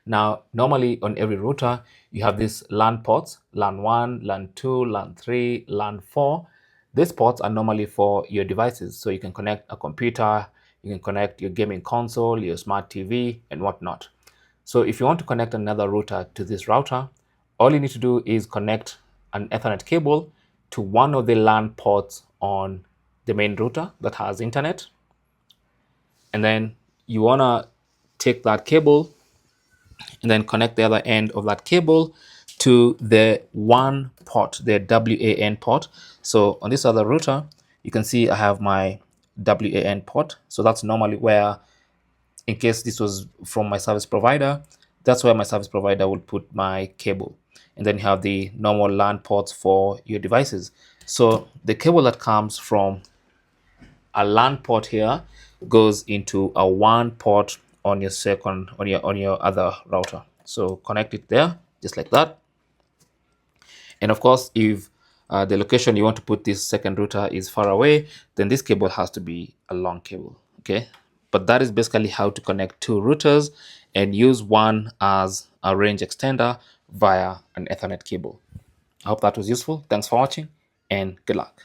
Now, normally on every router, you have these LAN ports, LAN 1, LAN 2, LAN 3, LAN 4. These ports are normally for your devices. So you can connect a computer, you can connect your gaming console, your smart TV, and whatnot. So if you want to connect another router to this router, all you need to do is connect an Ethernet cable to one of the LAN ports on the main router that has internet. And then you want to take that cable and then connect the other end of that cable to the WAN port, the WAN port. So on this other router, you can see I have my WAN port. So that's normally where, in case this was from my service provider, that's where my service provider would put my cable. And then you have the normal LAN ports for your devices. So the cable that comes from a LAN port here goes into a WAN port on your on your other router. So connect it there, just like that. And of course, if the location you want to put this second router is far away, then this cable has to be a long cable. Okay, but that is basically how to connect two routers and use one as a range extender via an Ethernet cable. I hope that was useful. Thanks for watching and good luck.